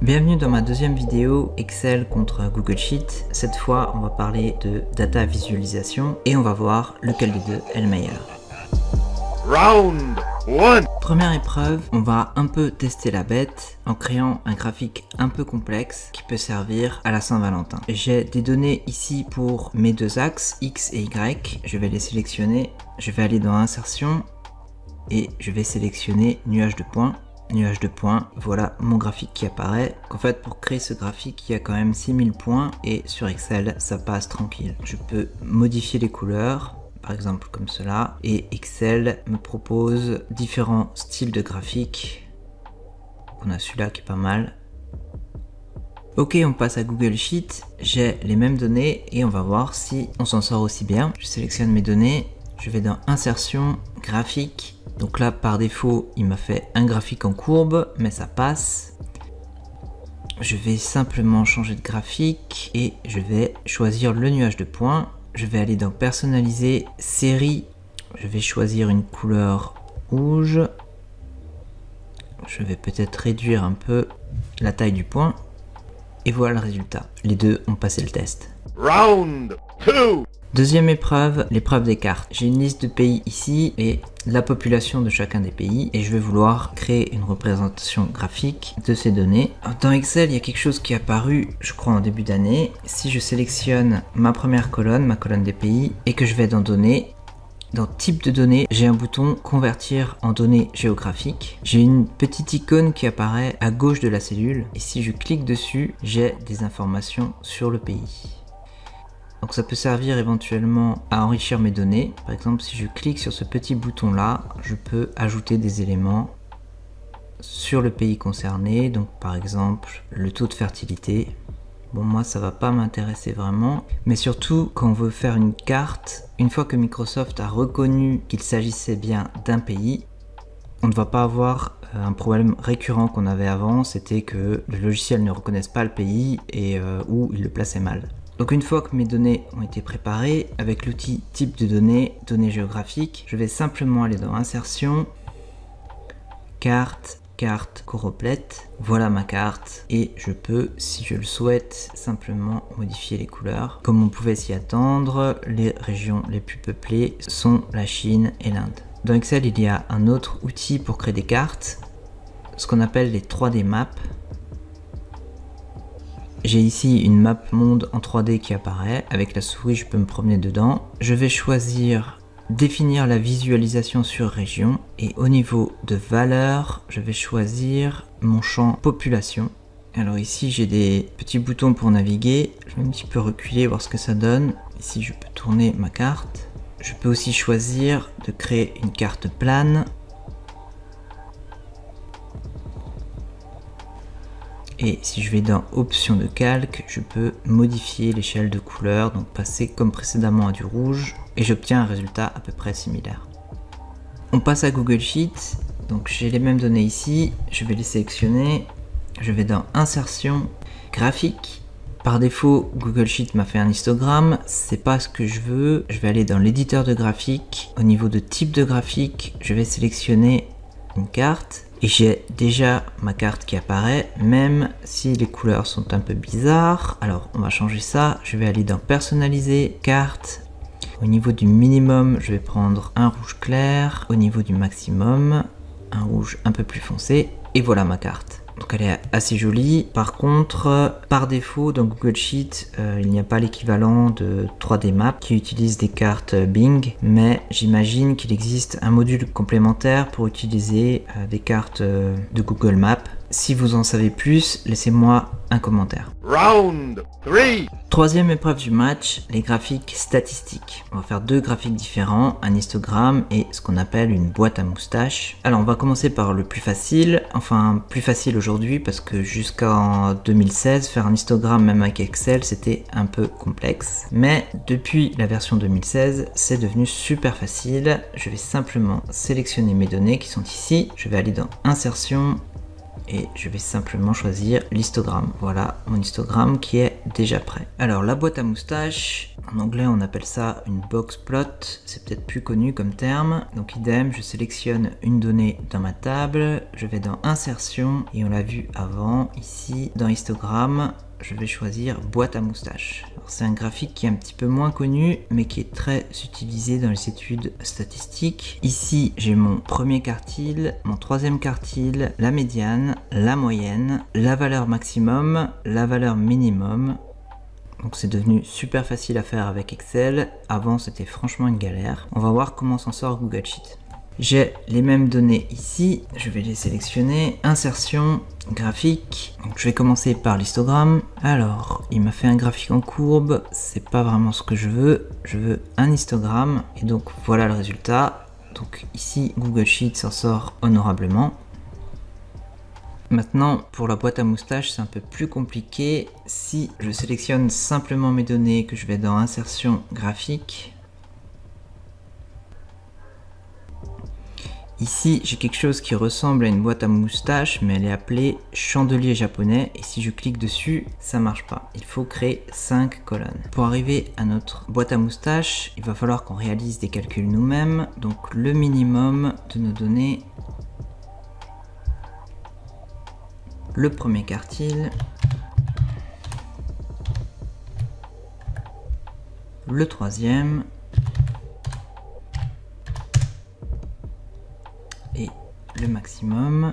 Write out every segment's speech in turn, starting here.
Bienvenue dans ma deuxième vidéo Excel contre Google Sheet. Cette fois, on va parler de data visualisation et on va voir lequel des deux est le meilleur. Round 1. Première épreuve, on va un peu tester la bête en créant un graphique un peu complexe qui peut servir à la Saint-Valentin. J'ai des données ici pour mes deux axes, X et Y. Je vais les sélectionner. Je vais aller dans Insertion et je vais sélectionner Nuage de points. Nuage de points, voilà mon graphique qui apparaît. En fait, pour créer ce graphique, il y a quand même 6000 points et sur Excel, ça passe tranquille. Je peux modifier les couleurs, par exemple comme cela, et Excel me propose différents styles de graphiques. On a celui-là qui est pas mal. Ok, on passe à Google Sheet. J'ai les mêmes données et on va voir si on s'en sort aussi bien. Je sélectionne mes données, je vais dans Insertion, Graphique. Donc là, par défaut, il m'a fait un graphique en courbe, mais ça passe. Je vais simplement changer de graphique et je vais choisir le nuage de points. Je vais aller dans Personnaliser, Série. Je vais choisir une couleur rouge. Je vais peut-être réduire un peu la taille du point. Et voilà le résultat. Les deux ont passé le test. Round 2. Deuxième épreuve, l'épreuve des cartes. J'ai une liste de pays ici et la population de chacun des pays et je vais vouloir créer une représentation graphique de ces données. Dans Excel, il y a quelque chose qui est apparu, je crois, en début d'année. Si je sélectionne ma première colonne, ma colonne des pays, et que je vais dans Données, dans Type de données, j'ai un bouton Convertir en données géographiques. J'ai une petite icône qui apparaît à gauche de la cellule et si je clique dessus, j'ai des informations sur le pays. Donc ça peut servir éventuellement à enrichir mes données. Par exemple, si je clique sur ce petit bouton là, je peux ajouter des éléments sur le pays concerné. Donc par exemple, le taux de fertilité. Bon, moi ça va pas m'intéresser vraiment. Mais surtout, quand on veut faire une carte, une fois que Microsoft a reconnu qu'il s'agissait bien d'un pays, on ne va pas avoir un problème récurrent qu'on avait avant. C'était que le logiciel ne reconnaisse pas le pays et où il le plaçait mal. Donc une fois que mes données ont été préparées, avec l'outil type de données, données géographiques, je vais simplement aller dans Insertion, Carte, Carte complète. Voilà ma carte et je peux, si je le souhaite, simplement modifier les couleurs. Comme on pouvait s'y attendre, les régions les plus peuplées sont la Chine et l'Inde. Dans Excel, il y a un autre outil pour créer des cartes, ce qu'on appelle les 3D maps. J'ai ici une map monde en 3D qui apparaît. Avec la souris, je peux me promener dedans. Je vais choisir définir la visualisation sur région. Et au niveau de valeur, je vais choisir mon champ population. Alors ici, j'ai des petits boutons pour naviguer. Je vais un petit peu reculer, voir ce que ça donne. Ici, je peux tourner ma carte. Je peux aussi choisir de créer une carte plane. Et si je vais dans options de calque, je peux modifier l'échelle de couleur, donc passer comme précédemment à du rouge, et j'obtiens un résultat à peu près similaire. On passe à Google Sheet, donc j'ai les mêmes données ici, je vais les sélectionner, je vais dans Insertion, Graphique. Par défaut, Google Sheet m'a fait un histogramme, c'est pas ce que je veux, je vais aller dans l'éditeur de graphique, au niveau de type de graphique, je vais sélectionner une carte. Et j'ai déjà ma carte qui apparaît, même si les couleurs sont un peu bizarres. Alors on va changer ça, je vais aller dans Personnaliser, Carte. Au niveau du minimum, je vais prendre un rouge clair. Au niveau du maximum, un rouge un peu plus foncé. Et voilà ma carte. Donc elle est assez jolie. Par contre, par défaut, dans Google Sheet, il n'y a pas l'équivalent de 3D Maps qui utilise des cartes Bing, mais j'imagine qu'il existe un module complémentaire pour utiliser des cartes de Google Maps. Si vous en savez plus, laissez-moi un commentaire. Round 3. Troisième épreuve du match, les graphiques statistiques. On va faire deux graphiques différents, un histogramme et ce qu'on appelle une boîte à moustaches. Alors on va commencer par le plus facile, enfin plus facile aujourd'hui parce que jusqu'en 2016, faire un histogramme même avec Excel, c'était un peu complexe. Mais depuis la version 2016, c'est devenu super facile. Je vais simplement sélectionner mes données qui sont ici. Je vais aller dans Insertion, et je vais simplement choisir l'histogramme. Voilà mon histogramme qui est déjà prêt. Alors la boîte à moustaches, En anglais, on appelle ça une box plot, c'est peut-être plus connu comme terme. Donc idem, je sélectionne une donnée dans ma table, je vais dans insertion et on l'a vu avant, ici dans histogramme, je vais choisir boîte à moustache. C'est un graphique qui est un petit peu moins connu, mais qui est très utilisé dans les études statistiques. Ici, j'ai mon premier quartile, mon troisième quartile, la médiane, la moyenne, la valeur maximum, la valeur minimum. Donc c'est devenu super facile à faire avec Excel. Avant, c'était franchement une galère. On va voir comment s'en sort Google Sheet. J'ai les mêmes données ici, je vais les sélectionner, insertion, graphique, donc je vais commencer par l'histogramme. Alors, il m'a fait un graphique en courbe, c'est pas vraiment ce que je veux un histogramme, et donc voilà le résultat. Donc ici, Google Sheet s'en sort honorablement. Maintenant, pour la boîte à moustache, c'est un peu plus compliqué. Si je sélectionne simplement mes données, que je vais dans insertion, graphique, ici, j'ai quelque chose qui ressemble à une boîte à moustache, mais elle est appelée chandelier japonais. Et si je clique dessus, ça marche pas. Il faut créer 5 colonnes. Pour arriver à notre boîte à moustache, il va falloir qu'on réalise des calculs nous-mêmes. Donc le minimum de nos données. Le premier quartile. Le troisième. Et le maximum.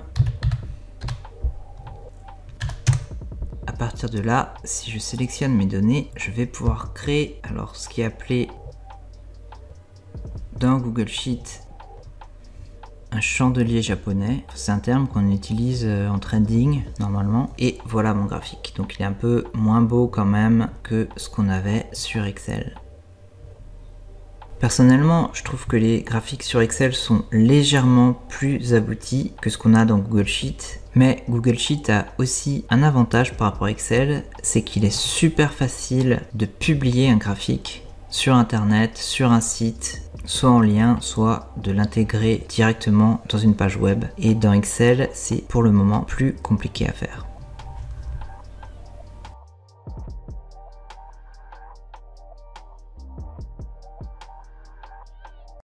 À partir de là, si je sélectionne mes données, je vais pouvoir créer alors ce qui est appelé dans Google Sheet un chandelier japonais. C'est un terme qu'on utilise en trading normalement. Et voilà mon graphique. Donc il est un peu moins beau quand même que ce qu'on avait sur Excel. Personnellement, je trouve que les graphiques sur Excel sont légèrement plus aboutis que ce qu'on a dans Google Sheet. Mais Google Sheet a aussi un avantage par rapport à Excel, c'est qu'il est super facile de publier un graphique sur Internet, sur un site, soit en lien, soit de l'intégrer directement dans une page web. Et dans Excel, c'est pour le moment plus compliqué à faire.